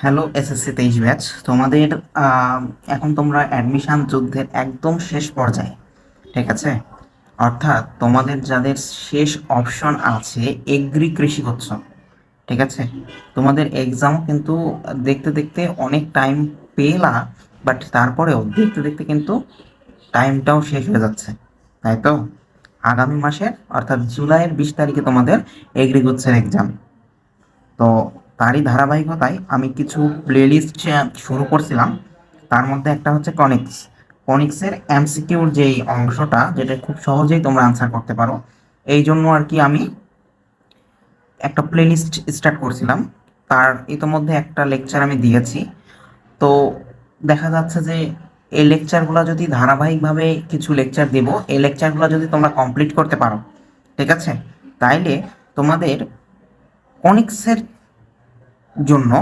Hello SSC 23 batch তোমাদের এখন তোমরা অ্যাডমিশন যুদ্ধের একদম শেষ পর্যায়ে, ঠিক আছে। অর্থাৎ তোমাদের যাদের শেষ অপশন আছে এগ্রি কৃষিগুচ্ছ, ঠিক আছে। তোমাদের এক্সাম কিন্তু দেখতে দেখতে অনেক টাইম পেলা, বাট তারপরেও দেখতে দেখতে কিন্তু টাইমটাও শেষ হয়ে যাচ্ছে, তাই তো। আগামী মাসের অর্থাৎ জুলাইয়ের 20 তারিখে তোমাদের এগ্রিগুচ্ছের এক্সাম। তো তারই ধারাবাহিকতায় আমি কিছু প্লেলিস্ট শুরু করছিলাম। তার মধ্যে একটা হচ্ছে কনিক্স। কনিক্সের এমসিকিউর যেই অংশটা, যেটা খুব সহজেই তোমরা আনসার করতে পারো, এই জন্য আর কি আমি একটা প্লেলিস্ট স্টার্ট করছিলাম। তার ইতোমধ্যে একটা লেকচার আমি দিয়েছি। তো দেখা যাচ্ছে যে এই লেকচারগুলো যদি ধারাবাহিকভাবে কিছু লেকচার দেব, এই লেকচারগুলো যদি তোমরা কমপ্লিট করতে পারো, ঠিক আছে, তাইলে তোমাদের কনিক্সের জন্য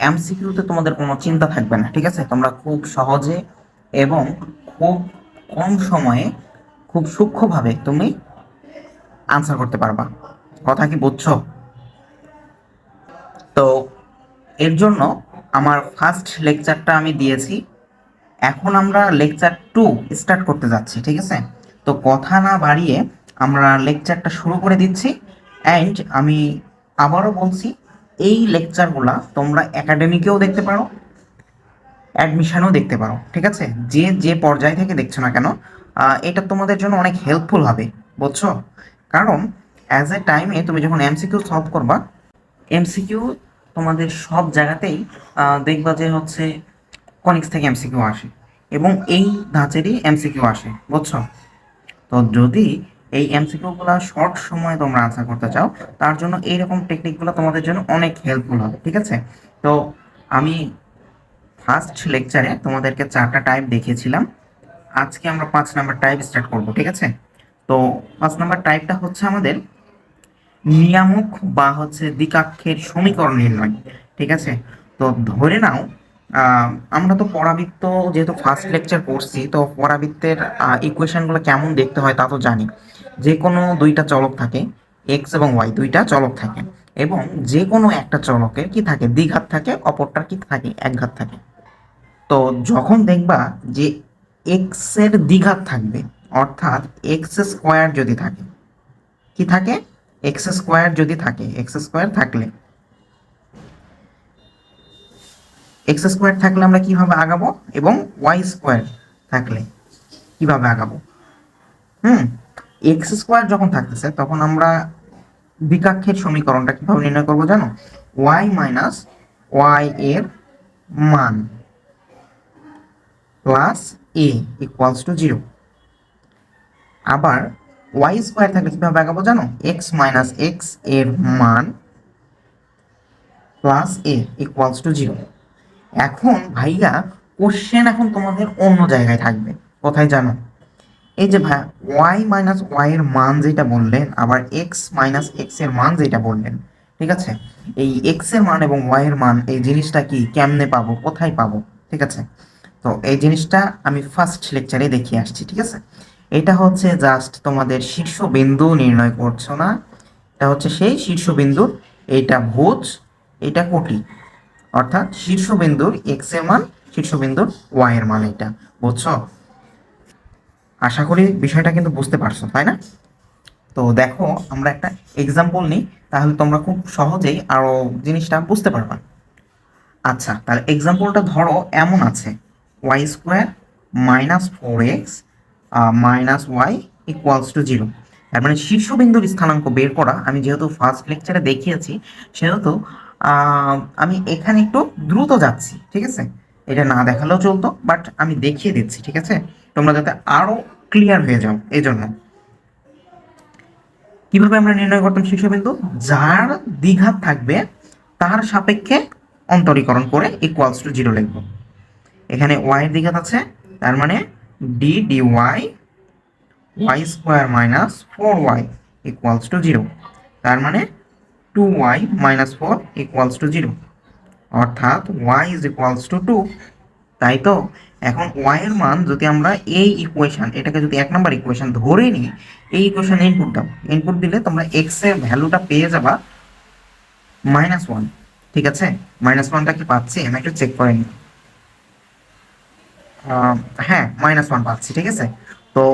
এমসিকিউতে তোমাদের কোনো চিন্তা থাকবে না, ঠিক আছে। তোমরা খুব সহজে এবং খুব কম সময়ে খুব সূক্ষ্মভাবে তুমি আনসার করতে পারবা। কথা কি বুঝছো? তো এর জন্য আমার ফার্স্ট লেকচারটা আমি দিয়েছি। এখন আমরা লেকচার 2 স্টার্ট করতে যাচ্ছি, ঠিক আছে। তো কথা না বাড়িয়ে আমরা লেকচারটা শুরু করে দিচ্ছি। অ্যান্ড আমি আবারও বলছি, এই লেকচারগুলা তোমরা একাডেমিকেও দেখতে পারো, অ্যাডমিশনও দেখতে পারো, ঠিক আছে। যে যে পর্যায় থেকে দেখছো না কেন, এটা তোমাদের জন্য অনেক হেল্পফুল হবে, বুঝছো। কারণ অ্যাজ এ টাইমে তুমি যখন এমসিকিউ সলভ করবা, এমসিকিউ তোমাদের সব জায়গাতেই দেখবা যে হচ্ছে কনিক্স থেকে এমসিকিউ আসে এবং এই ধাঁচেরই এমসিকিউ আসে, বুঝছো। তো যদি এই এমসিকিউগুলো শর্ট সময়ে তোমরা আনসার করতে চাও, তার জন্য এইরকম টেকনিকগুলো তোমাদের জন্য অনেক হেল্পফুল হবে, ঠিক আছে। তো আমি ফার্স্ট লেকচারে তোমাদেরকে 4টা টাইপ দেখিয়েছিলাম। আজকে আমরা 5 নাম্বার টাইপ স্টার্ট করব, ঠিক আছে। তো 5 নাম্বার টাইপটা হচ্ছে আমাদের নিয়ামক বা হচ্ছে দ্বিকাক্ষের সমীকরণ নির্ণয়, ঠিক আছে। তো ধরে নাও, আমরা তো পরাবৃত্ত যেহেতু ফার্স্ট লেকচার করছি, তো পরাবৃত্তের ইকুয়েশনগুলো কেমন দেখতে হয় তা তো জানি। যে কোনো দুইটা চলক থাকে, এক্স এবং ওয়াই দুইটা চলক থাকে, এবং যে কোনো একটা চলকের কি থাকে, দ্বিঘাত থাকে, অপরটার কি থাকে, একঘাত থাকে। তো যখন দেখবা যে এক্স এর দ্বিঘাত থাকবে, অর্থাৎ এক্স স্কোয়ার যদি থাকে, কি থাকে, এক্স স্কোয়ার যদি থাকে, এক্স স্কোয়ার থাকলে, এক্স স্কোয়ার থাকলে আমরা কিভাবে আগাবো, এবং ওয়াই স্কোয়ার থাকলে কিভাবে আগাবো। হুম, এক্স স্কোয়ার যখন থাকতেছে তখন আমরা দ্বিকাক্ষের সমীকরণটা কিভাবে নির্ণয় করবো জানো, ওয়াই মাইনাস ওয়াই এর মান প্লাস এ ইকুয়ালস টু 0। আবার ওয়াই স্কোয়ার থাকলে কিভাবে আগাবো জানো, এক্স মাইনাস এক্স এর মান প্লাস এ ইকুয়ালস টু 0। এখন ভাইয়া কোশ্চেন এখন তোমাদের অন্য জায়গায় থাকবে, কোথায় জানো, এই যে ভাই ওয়াই মাইনাস ওয়াই এর মান যেটা বললেন, আবার এক্স মাইনাস এক্স এর মান যেটা বললেন, ঠিক আছে। এই এক্স এর মান এবং ওয়াই এর মান, এই জিনিসটা কি কেমনে পাবো, কোথায় পাবো, ঠিক আছে। তো এই জিনিসটা আমি ফার্স্ট লেকচারে দেখিয়ে আসছি, ঠিক আছে। এটা হচ্ছে জাস্ট তোমাদের শীর্ষবিন্দু নির্ণয় করছো না, এটা হচ্ছে সেই শীর্ষবিন্দুর, এইটা ভুজ, এটা কোটি, অর্থাৎ শীর্ষবিন্দুর এক্স এর মান, শীর্ষবিন্দুর ওয়াই এর মান, এটা বুঝছো। আশা করি বিষয়টা কিন্তু বুঝতে পারছো, তাই না। তো দেখো আমরা একটা এক্সাম্পল নিই, তাহলে তোমরা খুব সহজেই আরো জিনিসটা বুঝতে পারবা। আচ্ছা, তাহলে এক্সাম্পলটা ধরো এমন আছে, Y square minus 4x minus Y equals to 0। তার মানে শীর্ষবিন্দুর স্থানাঙ্ক বের করা, আমি যেহেতু ফার্স্ট লেকচারে দেখিয়েছি, সেহেতু আমি এখানে একটু দ্রুত যাচ্ছি, ঠিক আছে। এটা না দেখালেও চলতো, বাট আমি দেখিয়ে দিচ্ছি, ঠিক আছে, তোমরা যাতে আরো ক্লিয়ার হয়ে যাও। এই জন্য কিভাবে আমরা নির্ণয় করতাম শীর্ষবিন্দু, যার দ্বিঘাত থাকবে তার সাপেক্ষে অন্তরীকরণ করে ইকুয়ালস টু 0 লিখবো। এখানে ওয়াই এর দ্বিঘাত আছে, তার মানে D D Y Y square minus 4y equals to 0। তার মানে 2y মাইনাস 4 ইকুয়ালস টু 0, অর্থাৎ y ইজ ইকুয়ালস টু 2, তাই তো। এখন y এর মান যদি আমরা এই ইকুয়েশন, এটাকে যদি 1 নম্বর ইকুয়েশন ধরে নিই, এই ইকুয়েশন ইনপুট দাও, ইনপুট দিলে তোমরা x এর ভ্যালুটা পেয়ে যাবা -1। ঠিক আছে, -1টা কি পাচ্ছি আমি একটু চেক করে নিই। হ্যাঁ, -1 পাচ্ছি, ঠিক আছে। তো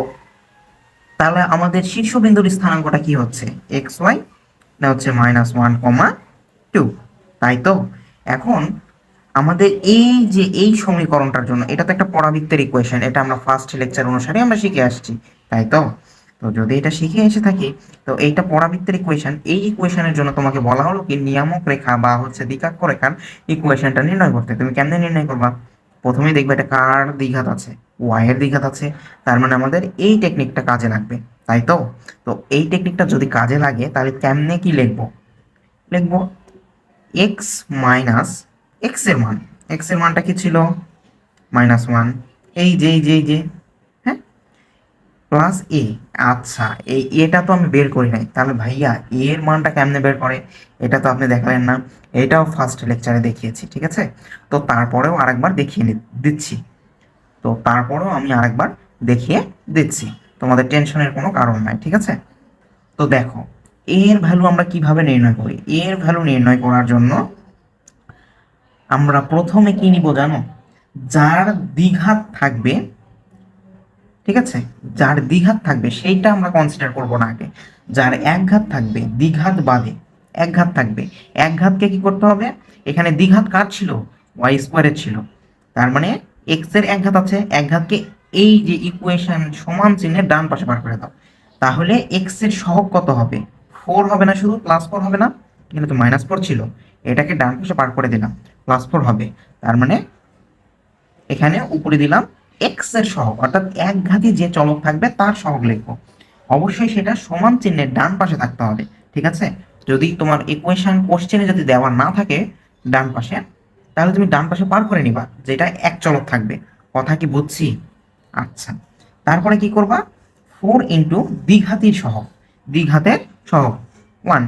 তাহলে আমাদের শীর্ষবিন্দুর স্থানাঙ্কটা কি হচ্ছে, এক্স ওয়াই না হচ্ছে -1, 2, তাই তো। এখন আমাদের এই যে এই সমীকরণটার জন্য, এটা তো একটা পরাবৃত্তের ইকুয়েশন, এটা আমরা ফার্স্ট লেকচার অনুসারে আমরা শিখে আসছি, তাই তো। তো যদি এটা শিখে এসে থাকি, তো এইটা পরাবৃত্তের ইকুয়েশন, এই ইকুয়েশনের জন্য তোমাকে বলা হলো কি নিয়ামক রেখা বা হচ্ছে দ্বিঘাত রেখার ইকুয়েশনটা নির্ণয় করতে। তুমি কেমনে নির্ণয় করবা? প্রথমেই দেখবে এটা কার দ্বিঘাত আছে, ওয়াই এর দ্বিঘাত আছে, তার মানে আমাদের এই টেকনিকটা কাজে লাগবে, তাই তো। তো এই টেকনিকটা যদি কাজে লাগে তাহলে কেমনে কি লিখবো, লিখবো এক্স মাইনাস এক্স এর মান, এক্স এর মানটা কি ছিল, -1, এই যে হ্যাঁ, প্লাস এ। আচ্ছা, এই এটা তো আমি বের করি নাই, তাহলে ভাইয়া এ এর মানটা কেমনে বের করে, এটা তো আপনি দেখালেন না, এটাও ফার্স্ট লেকচারে দেখিয়েছি, ঠিক আছে। তো তারপরেও আরেকবার দেখিয়ে দিচ্ছি, তো তারপরেও আমি আরেকবার দেখিয়ে দিচ্ছি, তোমাদের টেনশনের কোনো কারণ নাই, ঠিক আছে। তো দেখো, এর ভ্যালু আমরা কিভাবে নির্ণয় করি, এর ভ্যালু নির্ণয় করার জন্য আমরা প্রথমে কি নিব জানো, যার দ্বিঘাত থাকবে, ঠিক আছে, যার দ্বিঘাত থাকবে সেইটা আমরা কনসিডার করব না আগে, যার একঘাত থাকবে দ্বিঘাত বাদে, একঘাত থাকবে, একঘাতকে কি করতে হবে, এখানে দ্বিঘাত কার ছিল, ওয়াই স্কোয়ারের ছিল, তার মানে এক্স এর একঘাত আছে, একঘাতকে এই যে ইকুয়েশন সমান চিহ্নের ডান পাশে পার করে দাও, তাহলে এক্স এর সহগ কত হবে, 4 হবে না, শুধু +4 হবে না, এখানে তো -4 ছিল, এটাকে ডান পাশে পার করে দিলাম, +4 হবে, তার মানে এখানে উপরে দিলাম এক্স এর সহগ, অর্থাৎ একঘাতী যে চলক থাকবে তার সহগ লিখবো, অবশ্যই সেটা সমান চিহ্নের ডান পাশে থাকতে হবে, ঠিক আছে। যদি তোমার ইকুয়েশন কোশ্চেনে যদি দেওয়া না থাকে ডান পাশে, তাহলে তুমি ডান পাশে পার করে নিবা, যেটা এক চলক থাকবে, কথা কি বুঝছি? আচ্ছা, তারপরে কি করবা, 4 দ্বিঘাতীর সহগ, দ্বিঘাতের সহগ 1,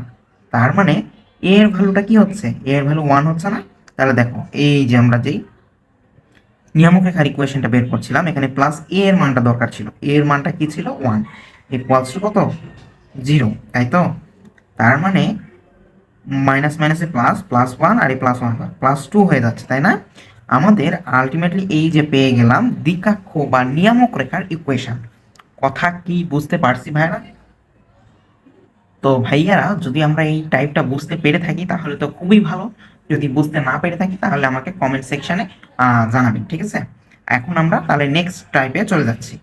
তার মানে এর ভ্যালুটা কি হচ্ছে, এর ভ্যালু 1 হচ্ছে না, তাহলে দেখো এই যে আমরা যেই নিয়ামক রেখার ইকুয়েশনটা বের করছিলাম, এখানে প্লাস এ এর মানটা দরকার ছিল, এ এর মানটা কি ছিল, 1, ইকুয়ালস টু কত, 0, তাই তো। তার মানে মাইনাস মাইনাসে প্লাস, +1 আর এই +1 +2 হয়ে যাচ্ছে, তাই না। আমাদের আলটিমেটলি এই যে পেয়ে গেলাম দ্বিকাক্ষ বা নিয়ামক রেখার ইকুয়েশন, কথা কি বুঝতে পারছি ভাইরা? তো ভাইয়ারা, যদি আমরা এই টাইপটা বুঝতে পেরে থাকি তাহলে তো খুবই ভালো, যদি বুঝতে না পেরে থাকি তাহলে আমাকে কমেন্ট সেকশনে জানাবেন, ঠিক আছে। এখন আমরা তাহলে নেক্সট টাইপে চলে যাচ্ছি।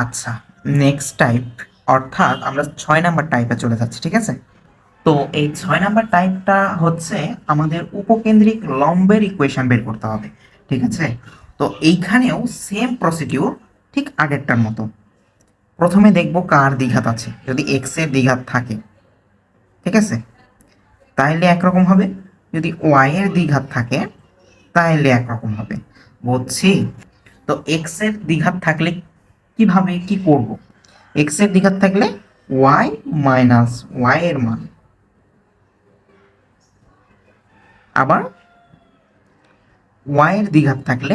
আচ্ছা, নেক্সট টাইপ অর্থাৎ আমরা 6 নাম্বার টাইপে চলে যাচ্ছি, ঠিক আছে। তো এই 6 নাম্বার টাইপটা হচ্ছে আমাদের উপকেন্দ্রিক লম্বের ইকুয়েশন বের করতে হবে, ঠিক আছে। তো এইখানেও সেম প্রসিডিউর, ঠিক আগেরটার মতো। প্রথমে দেখব কার দ্বিঘাত আছে, যদি এক্স এর দ্বিঘাত থাকে, ঠিক আছে, তাইলে একরকম হবে, যদি ওয়াই এর দ্বিঘাত থাকে তাইলে একরকম হবে, বুঝছি। তো এক্স এর দ্বিঘাত থাকলে কিভাবে কি করব, এক্স এর দ্বিঘাত থাকলে ওয়াই মাইনাস ওয়াই এর মান, আবার ওয়াই এর দ্বিঘাত থাকলে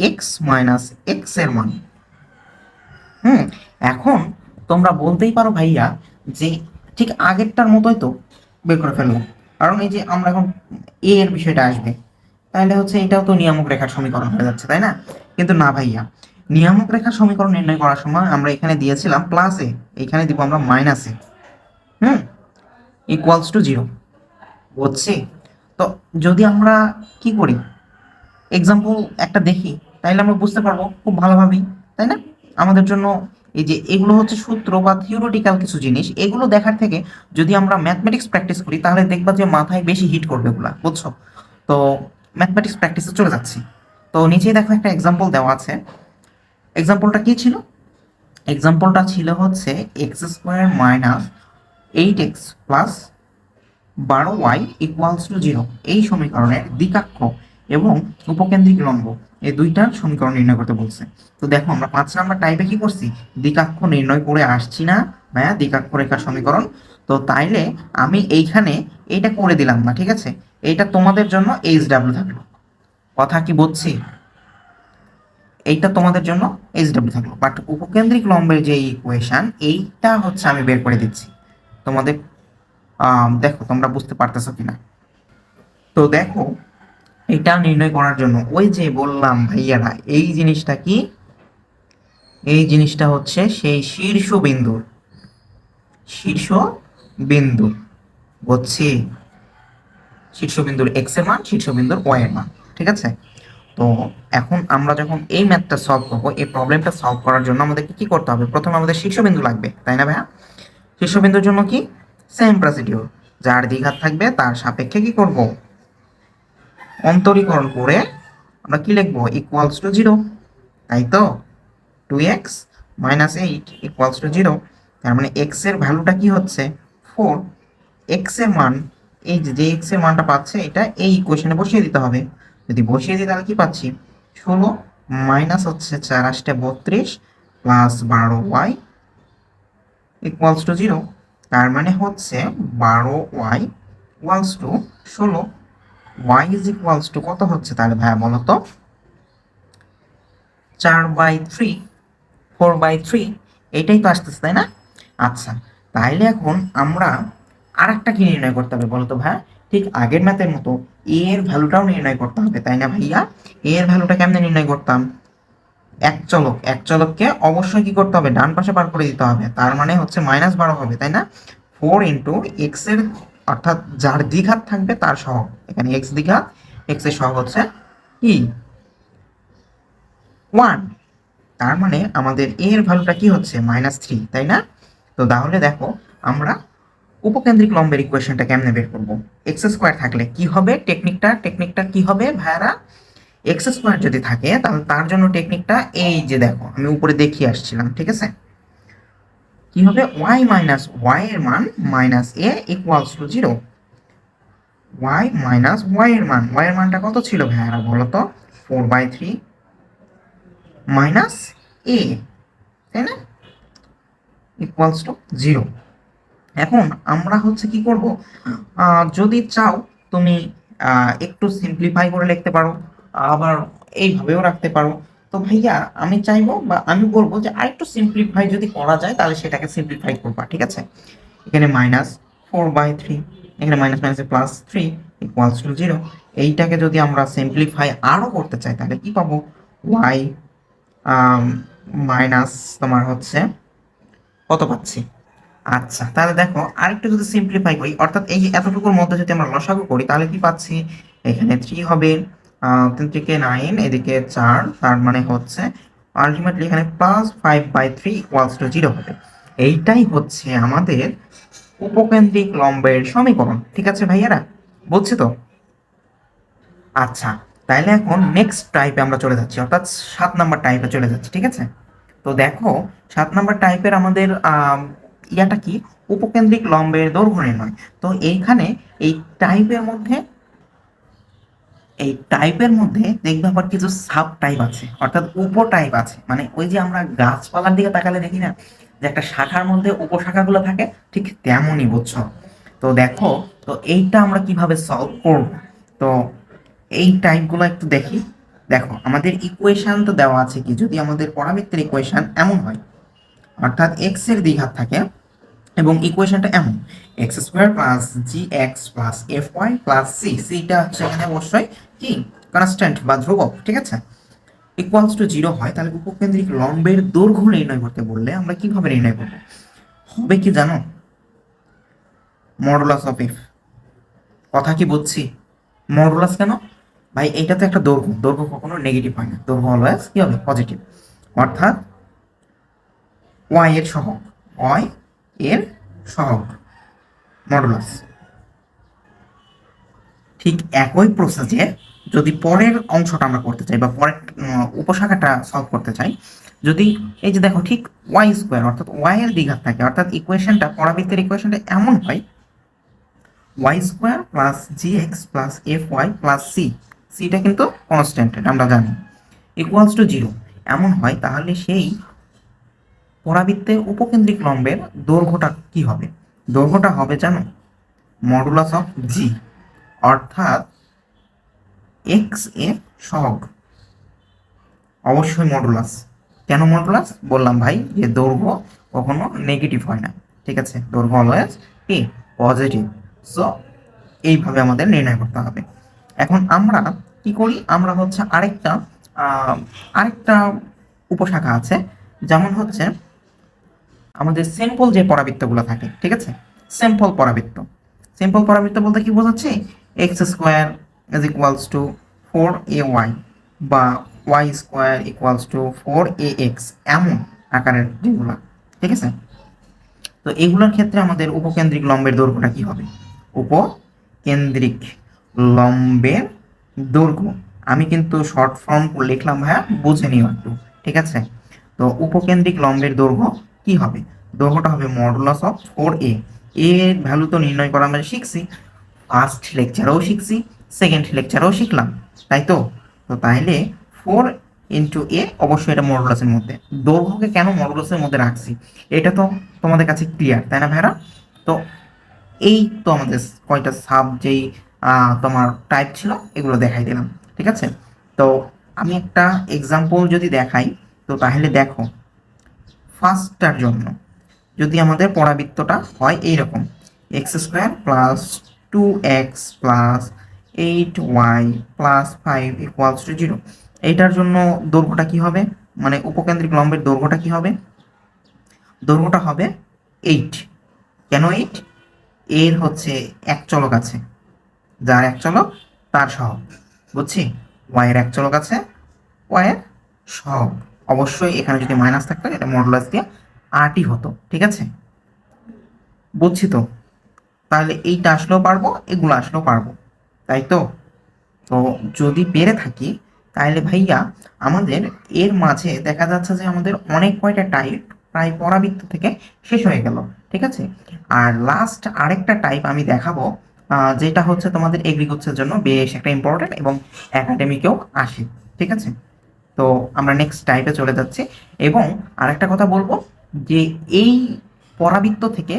এক্স মাইনাস এক্স এর মান। হুম, এখন তোমরা বলতেই পারো ভাইয়া যে ঠিক আগেরটার মতোই তো বের করে ফেললাম, কারণ এই যে আমরা এখন এ এর বিষয়টা আসবে, তাহলে হচ্ছে এটাও তো নিয়ামক রেখার সমীকরণ হয়ে যাচ্ছে, তাই না। কিন্তু না ভাইয়া, নিয়ামক রেখার সমীকরণ নির্ণয় করার সময় আমরা এখানে দিয়েছিলাম প্লাসে, এখানে দিব আমরা মাইনাসে, হুম, ইকুয়ালস টু 0, বুঝছি। তো যদি আমরা কি করি, এক্সাম্পল একটা দেখি, তাইলে আমরা বুঝতে পারবো খুব ভালোভাবেই, তাই না। আমাদের জন্য এই যে এগুলো হচ্ছে সূত্র বা থিওরিটিক্যাল কিছু জিনিস, এগুলো দেখার থেকে যদি আমরা ম্যাথমেটিক্স প্র্যাকটিস করি তাহলে দেখবা যে মাথায় বেশি হিট করবে এগুলা, বুঝছো। তো ম্যাথমেটিক্স প্র্যাকটিসে চলে যাচ্ছি। তো নিচেই দেখো একটা এক্সাম্পল দেওয়া আছে, এক্সাম্পলটা কি ছিল, এক্সাম্পলটা ছিল হচ্ছে x² - 8x + 12y = 0, এই সমীকরণের দ্বিকাক্ষ এবং উপকেন্দ্রিক লম্ব এই দুইটার সমীকরণ নির্ণয় করতে বলছে। তো দেখো আমরা 5 নাম্বার টাইপে কি করছি, দ্বিকাক্ষ নির্ণয় করে আসছি না ভাইয়া, দ্বিকাক্ষ রেখার সমীকরণ। তো তাইলে আমি এইখানে এইটা করে দিলাম না, ঠিক আছে, এইটা তোমাদের জন্য HW থাকলো, কথা কি বুঝছি, এইটা তোমাদের জন্য HW থাকলো, বাট উপকেন্দ্রিক লম্বের যে ইকুয়েশন এইটা হচ্ছে আমি বের করে দিচ্ছি তোমাদের, দেখো তোমরা বুঝতে পারতেছো কিনা। তো দেখো, এটা নির্ণয় করার জন্য ওই যে বললাম ভাইয়ারা, এই জিনিসটা কি, এই জিনিসটা হচ্ছে সেই শীর্ষবিন্দু, বুঝছি, শীর্ষবিন্দুর এক্স এর মান, শীর্ষবিন্দুর ওয়াই এর মান, ঠিক আছে। তো এখন আমরা যখন এই ম্যাথটা সলভ করবো, এই প্রবলেমটা সলভ করার জন্য আমাদেরকে কি করতে হবে, প্রথমে আমাদের শীর্ষবিন্দু লাগবে, তাই না ভাইয়া? শীর্ষবিন্দুর জন্য কি, সেম প্রসিডিউর, যার দ্বিঘাত থাকবে তার সাপেক্ষে কি করব, অন্তরীকরণ করে আমরা কি লিখবো, ইকুয়ালস টু জিরো, তাই তো। 2x minus 8 equals to zero. তার মানে এক্স এর ভ্যালুটা কি হচ্ছে 4। এক্স এর মান, এই যে এক্স এর মানটা পাচ্ছে এটা এই ইকুয়েশনে বসিয়ে দিতে হবে। যদি বসিয়ে দিই তাহলে কি পাচ্ছি, 16 মাইনাস হচ্ছে 4 8 32 plus 12y equals to zero. তার মানে হচ্ছে 12y equals to 16। y is equals two কত হচ্ছে তাহলে ভাইয়া বলো তো, 4/3, 4/3, এইটাই তো আসতেছে, তাই না? আচ্ছা, তাইলে এখন আমরা আর একটা কি নির্ণয় করতে হবে বলতো ভাইয়া, ঠিক আগের ম্যাথের মতো এ এর ভ্যালুটাও নির্ণয় করতে হবে, তাই না ভাইয়া? এ এর ভ্যালুটা কেমনে নির্ণয় করতাম, এক চলককে অবশ্যই কি করতে হবে, ডান পাশে বার করে দিতে হবে, তার মানে হচ্ছে -12 হবে, তাই না? 4 ইন্টু এক্স এর, অর্থাৎ যার দ্বিঘাত থাকবে তার সহগ, এখানে এক্স দ্বিঘাত, এক্স এর সহগ হচ্ছে কি 1, তার মানে আমাদের এ এর ভ্যালুটা কি হচ্ছে -3, তাই না? তো তাহলে দেখো আমরা উপকেন্দ্রিক লম্বের ইকুয়েশনটা কেমনে বের করব, এক্স স্কোয়ার থাকলে কি হবে, টেকনিকটা কি হবে ভাইয়ারা, এক্স স্কোয়ার যদি থাকে তাহলে তার জন্য টেকনিকটা এই যে দেখো আমি উপরে দেখিয়ে আসছিলাম, ঠিক আছে। কি হবে, ওয়াই মাইনাস ওয়াই এর মান minus A equals to zero. Y minus Y এর মান, ওয়াই এর মানটা কত ছিল ভাইয়ারা বলো তো, 4/3 মাইনাস এ, তাই না, ইকুয়ালস টু জিরো। এখন আমরা হচ্ছে কি করব, যদি চাও তুমি একটু সিম্পলিফাই করে লিখতে পারো, আবার এইভাবেও রাখতে পারো। তো ভাইয়া আমি চাইবো বা আমি বলবো যে আরেকটু সিম্পলিফাই যদি করা যায় তাহলে সেটাকে সিম্পলিফাই করবা, ঠিক আছে। এখানে -4/3, এখানে মাইনাস মাইনাসে +3 ইকুয়ালস টু জিরো। এইটাকে যদি আমরা সিম্পলিফাই আরও করতে চাই তাহলে কি পাবো, ওয়াই মাইনাস তোমার হচ্ছে কত পাচ্ছি, আচ্ছা তাহলে দেখো আরেকটু যদি সিম্পলিফাই করি, অর্থাৎ এই যে এতটুকুর মধ্যে যদি আমরা লসাগু করি তাহলে কি পাচ্ছি, এখানে 3 হবে, 3 থেকে 9, এদিকে 4, তার মানে হচ্ছে আলটিমেটলি এখানে +5/3 ইকুয়ালস টু জিরো হবে। এইটাই হচ্ছে আমাদের উপকেন্দ্রিক লম্বের সমীকরণ, ঠিক আছে ভাইয়ারা, বুঝছি তো? আচ্ছা, তাইলে এখন নেক্সট টাইপে আমরা চলে যাচ্ছি, অর্থাৎ 7 নম্বর টাইপে চলে যাচ্ছি, ঠিক আছে। তো দেখো 7 নম্বর টাইপের আমাদের ইয়াটা কি, উপকেন্দ্রিক লম্বের দৈর্ঘ্য নির্ণয়। তো এইখানে এই টাইপের মধ্যে, এই টাইপের মধ্যে দেখবে আবার কিছু সাব টাইপ আছে, অর্থাৎ উপ টাইপ আছে, মানে ওই যে আমরা গাছপালার দিকে তাকালে দেখি না যে একটা শাখার মধ্যে উপশাখাগুলো থাকে, ঠিক তেমনই, বুঝছো? তো দেখো, তো এইটা আমরা কিভাবে সলভ করব, তো এই টাইপগুলো একটু দেখি। দেখো আমাদের ইকুয়েশন তো দেওয়া আছে, কি যদি আমাদের পরাবৃত্তের ইকুয়েশন এমন হয়, অর্থাৎ এক্স এর দ্বিঘাত থাকে এবং ইকুয়েশনটা এমন, x square plus g x plus f y plus c, সিটা হচ্ছে এখানে অবশ্যই কি কনস্ট্যান্ট বা ধ্রুবক, ঠিক আছে, ইকুয়ালস টু জিরো হয়, তাহলে উপকেন্দ্রিক লম্বের দৈর্ঘ্য নির্ণয় করতে বললে আমরা কিভাবে নির্ণয় করবো, হবে কি জানো, মডুলাস অফ এফ। কথা কি বুঝছি, মডুলাস কেন ভাই, এইটা তো একটা দৈর্ঘ্য, দৈর্ঘ্য কখনো নেগেটিভ হয় না, দৈর্ঘ্য অলওয়েজ কি হবে, পজিটিভ, অর্থাৎ ওয়াই এর সহগ, ওয়াই এর সহগ মডুলাস। ঠিক একই প্রসেসে যদি পরের অংশটা আমরা করতে চাই বা পরের উপশাখাটা সলভ করতে চাই, যদি এই যে দেখো ঠিক ওয়াই স্কোয়ার, অর্থাৎ ওয়াই এর দ্বিঘাত থাকে, অর্থাৎ ইকুয়েশনটা, পরাবৃত্তের ইকুয়েশনটা এমন হয়, y square plus g x plus f y plus c, সিটা কিন্তু কনস্ট্যান্ট আমরা জানি, ইকুয়ালস টু জিরো এমন হয়, তাহলে সেই পরাবৃত্তের উপকেন্দ্রিক লম্বের দৈর্ঘ্যটা কি হবে, দৈর্ঘ্যটা হবে জানো, মডুলাস অফ জি, অর্থাৎ এক্স এর সহগ, অবশ্যই মডুলাস। কেন মডুলাস বললাম ভাই, যে দৈর্ঘ্য কখনো নেগেটিভ হয় না, ঠিক আছে, দৈর্ঘ্য অলওয়েজ কি পজিটিভ। সো এইভাবে আমাদের নির্ণয় করতে হবে। এখন আমরা কি করি, আমরা হচ্ছে আরেকটা উপশাখা আছে, যেমন হচ্ছে আমাদের সিম্পল যে পরাবৃত্তগুলো থাকে, ঠিক আছে, সিম্পল পরাবৃত্ত। সিম্পল পরাবৃত্ত বলতে কি বোঝাচ্ছি, x square is equals to 4ay বা Y square equals to 4ax, এমন আকারের যেগুলো, ঠিক আছে। তো এগুলোর ক্ষেত্রে আমাদের উপকেন্দ্রিক লম্বের দৈর্ঘ্যটা কি হবে, উপকেন্দ্রিক লম্বের দৈর্ঘ্য, আমি কিন্তু শর্ট ফর্ম লিখলাম ভাইয়া, বুঝে নিও একটু, ঠিক আছে। তো উপকেন্দ্রিক লম্বের দৈর্ঘ্য কি হবে, দৈর্ঘ্যটা হবে মডুলাস অফ 4a। এর ভ্যালু তো নির্ণয় করা আমরা শিখছি, ফার্স্ট লেকচারেও শিখছি, সেকেন্ড লেকচারেও শিখলাম, তাই তো। তো তাইলে 4 × a, অবশ্যই এটা মডুলাসের মধ্যে। দৈর্ঘ্যকে কেন মডুলাসের মধ্যে রাখছি এটা তো তোমাদের কাছে ক্লিয়ার, তাই না ভাইরা? তো এই তো আমাদের কয়টা সাব যেই তোমার টাইপ ছিল এগুলো দেখাই দিলাম, ঠিক আছে। তো আমি একটা এক্সাম্পল যদি দেখাই, তো তাহলে দেখো, ফার্স্টটার জন্য যদি আমাদের পরাবৃত্তটা হয় এইরকম, x square plus 2x plus 8y plus 5 equals to 0, এইটার জন্য দৈর্ঘ্যটা কি হবে, মানে উপকেন্দ্রিক লম্বের দৈর্ঘ্যটা কি হবে, দৈর্ঘ্যটা হবে 8। কেন 8? এর হচ্ছে এক চলক আছে, যার এক চলক তার সহগ, বুঝছি, ওয়াই এর এক চলক আছে, ওয়াই এর সহগ। অবশ্যই এখানে যদি মাইনাস থাকতো এটা মডুলাস দিয়ে আরটি হতো, ঠিক আছে, বুঝছি তো। তাহলে এইটা আসলেও পারবো, এগুলো আসলেও পারবো, তাই তো। তো যদি পেরে থাকি তাহলে ভাইয়া আমাদের এর মাঝে দেখা যাচ্ছে যে আমাদের অনেক কয়টা টাইপ প্রায় পরাবৃত্ত থেকে শেষ হয়ে গেল, ঠিক আছে। আর লাস্ট আরেকটা টাইপ আমি দেখাবো, যেটা হচ্ছে তোমাদের এগ্রিকালচারের জন্য বেশ একটা ইম্পর্টেন্ট এবং একাডেমিকেও আসে, ঠিক আছে। তো আমরা নেক্সট টাইপে চলে যাচ্ছি, এবং আরেকটা কথা বলবো যে এই পরাবৃত্ত থেকে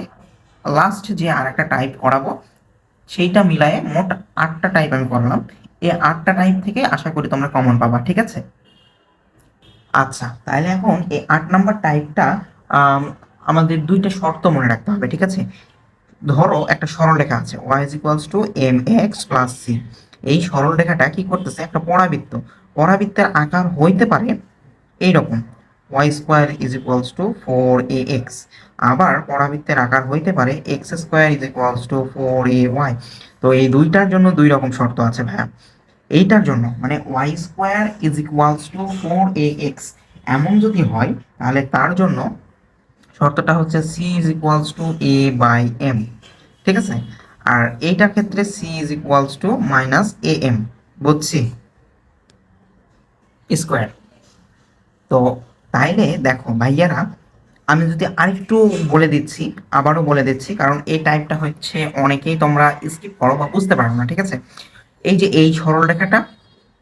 লাস্ট যে আরেকটা টাইপ করাবো সেইটা মিলায়ে মোট 8টা টাইপ আমি করলাম। এই 8টা টাইপ থেকে আশা করি তোমরা কমন পাবা, ঠিক আছে। আচ্ছা, তাহলে এখন এই 8 নাম্বার টাইপটা আমাদের দুইটা শর্ত মনে রাখতে হবে, ঠিক আছে। ধরো একটা সরলরেখা আছে, y is equals to mx plus c। এই সরলরেখাটা কি করতেছে, একটা পরাবৃত্ত, পরাবৃত্তের আকার হইতে পারে এইরকম, Y square is equals to 4ax। আবার পরাবৃত্তের আকার হইতে পারে X square is equals to 4ay। তো এই দুইটার জন্য দুই রকম শর্ত আছে ভাইয়া। এইটার জন্য মানে Y square is equals to 4ax এমন যদি হয়, তাহলে তার জন্য শর্তটা হচ্ছে C is equals to A by M, ঠিক আছে। আর এইটার ক্ষেত্রে C is equals to minus A M, বুঝছি, স্কোয়ার। তো তাইলে দেখো ভাইয়ারা, আমি যদি আরেকটু বলে দিচ্ছি, আবারও বলে দিচ্ছি, কারণ এই টাইপটা হচ্ছে অনেকেই তোমরা স্কিপ করো বা বুঝতে পারো না, ঠিক আছে। এই যে এই সরলরেখাটা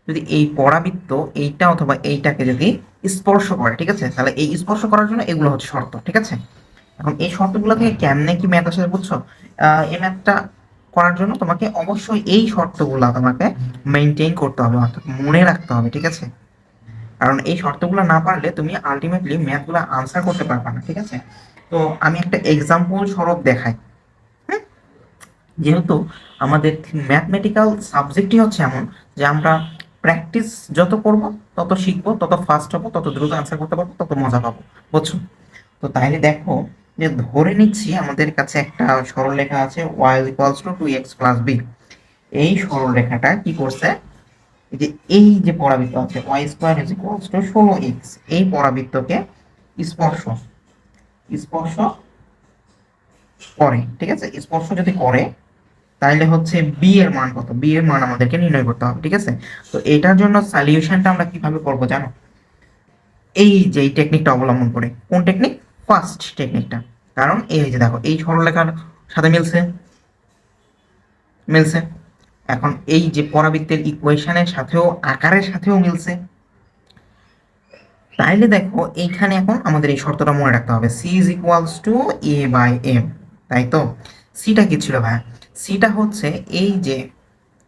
যদি এই পরাবৃত্ত এইটা অথবা এইটাকে যদি স্পর্শ করে, ঠিক আছে, তাহলে এই স্পর্শ করার জন্য এগুলো হচ্ছে শর্ত, ঠিক আছে। এখন এই শর্তগুলো থেকে কেমনে কি ম্যাথ আসে বুঝছো, এই ম্যাথটা করার জন্য তোমাকে অবশ্যই এই শর্তগুলো তোমাকে মেনটেন করতে হবে, অর্থাৎ মনে রাখতে হবে, ঠিক আছে। কারণ এই শর্তগুলো না পারলে তুমি আলটিমেটলি ম্যাথগুলো আনসার করতে পারবে না, ঠিক আছে। তো আমি একটা এক্সাম্পল স্বরূপ দেখাই, হ্যাঁ? যেহেতু আমাদের ম্যাথমেটিক্যাল সাবজেক্টই হচ্ছে এমন যে আমরা প্র্যাকটিস যত করব তত শিখবো, তত ফাস্ট হবো, তত দ্রুত আনসার করতে পারবো, তত মজা পাবো, বুঝছো। তো তাহলে দেখো, যে ধরে নিচ্ছি আমাদের কাছে একটা সরলরেখা আছে y equals to 2x plus b। এই সরলরেখাটা কি করছে, এই যে পরাবৃত্ত আছে Y square is equals to 16x, এই পরাবৃত্তকে স্পর্শ স্পর্শ করে, ঠিক আছে। স্পর্শ যদি করে তাহলে হচ্ছে বি এর মান কত, বি এর মান আমাদেরকে নির্ণয় করতে হবে, ঠিক আছে। তো এটার জন্য সলিউশনটা আমরা কিভাবে করবো জানো, এই যে এই টেকনিকটা অবলম্বন করে, কোন টেকনিক, ফার্স্ট টেকনিকটা। কারণ এই যে দেখো এই সরলরেখার সাথে মিলছে, মিলছে। এখন এই যে পরাবৃত্তের ইকুয়েশনের সাথেও আকারের সাথেও মিলছে। তাইলে দেখো এইখানে এখন আমাদের এই শর্তটা মনে রাখতে হবে, C is equals to A by M, তাই তো। সিটা কি ছিল ভাই, সিটা হচ্ছে এই যে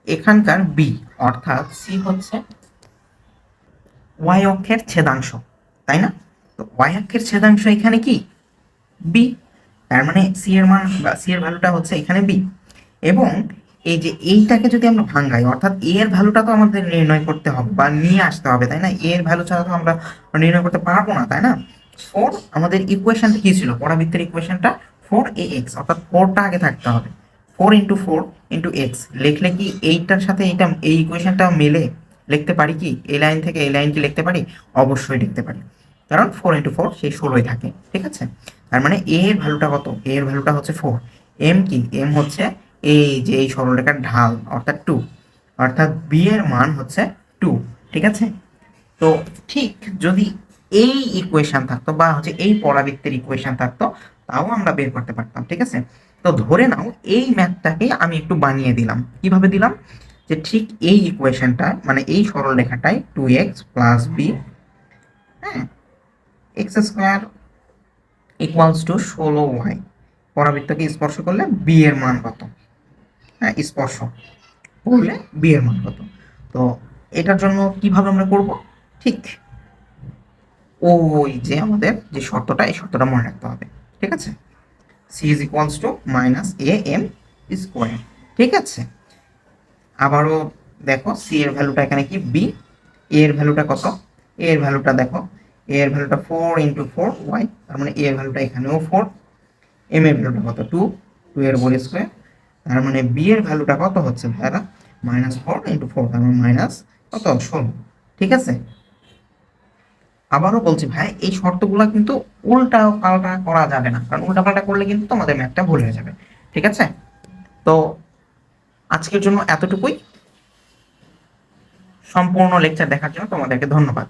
এখানকার বি, অর্থাৎ সি হচ্ছে ওয়াই অক্ষের ছেদাংশ, তাই না। তো ওয়াই অক্ষের ছেদাংশ এখানে কি, বি। তার মানে সি এর মান বা সি এর ভ্যালুটা হচ্ছে এখানে বি। এবং এই যে এইটাকে যদি আমরা ভাঙাই, অর্থাৎ এ এর ভ্যালুটা তো আমাদের নির্ণয় করতে হবে বা নিয়ে আসতে হবে, তাই না? এ এর ভ্যালু ছাড়া তো আমরা নির্ণয় করতে পারবো না, তাই না? ফোর, আমাদের ইকুয়েশনটা কি ছিল, পরাবৃত্তের ইকুয়েশনটা 4ax, অর্থাৎ ফোরটা আগে থাকতে হবে। 4 × 4 × x লিখলে কি এইটার সাথে এইটা, এই ইকুয়েশনটা মেলে? লিখতে পারি কি এই লাইন থেকে এই লাইন কি লিখতে পারি? অবশ্যই লিখতে পারি, কারণ 4 × 4 সেই 16ই থাকে, ঠিক আছে? তার মানে এ এর ভ্যালুটা কত? এ এর ভ্যালুটা হচ্ছে 4। এম কি? এম হচ্ছে এই যে এই সরলরেখার ঢাল, অর্থাৎ 2, অর্থাৎ বি এর মান হচ্ছে 2, ঠিক আছে? তো ঠিক যদি এই ইকুয়েশন থাকতো বা হচ্ছে এই পরাবৃত্তের ইকুয়েশন থাকতো, তাও আমরা বের করতে পারতাম, ঠিক আছে? তো ধরে নাও এই ম্যাথটাকে আমি একটু বানিয়ে দিলাম। কিভাবে দিলাম? যে ঠিক এই ইকুয়েশনটা মানে এই সরলরেখাটায় 2x প্লাস বি, হ্যাঁ, x² ইকুয়ালস টু 16y, পরাবৃত্তকে স্পর্শ করলে বি এর মান কত? হ্যাঁ, স্পর্শ করলে বি এর মান কত? তো এটার জন্য কিভাবে আমরা করব? ঠিক ওই যে আমাদের যে শর্তটা, এই শর্তটা মনে রাখতে হবে, ঠিক আছে? C is equals to minus A M square, ঠিক আছে? আবারও দেখো, সি এর ভ্যালুটা এখানে কি বি, এ এর ভ্যালুটা কত? এ এর ভ্যালুটা দেখো, এ এর ভ্যালুটা 4 × 4y, তার মানে এ এর ভ্যালুটা এখানেও 4। এম এর ভ্যালুটা কত? 2, 2 এর হোল স্কোয়ার, তার মানে বি এর ভ্যালুটা কত হচ্ছে ভাইরা? -4 × 4, তার মানে মাইনাস কত? 16, ঠিক আছে? আবারও বলছি ভাই, এই শর্তগুলো কিন্তু উল্টা পাল্টা করা যাবে না, কারণ উল্টা পাল্টা করলে কিন্তু তোমাদের ম্যাথটা ভুল হয়ে যাবে, ঠিক আছে? তো আজকের জন্য এতটুকুই। সম্পূর্ণ লেকচার দেখার জন্য তোমাদেরকে ধন্যবাদ।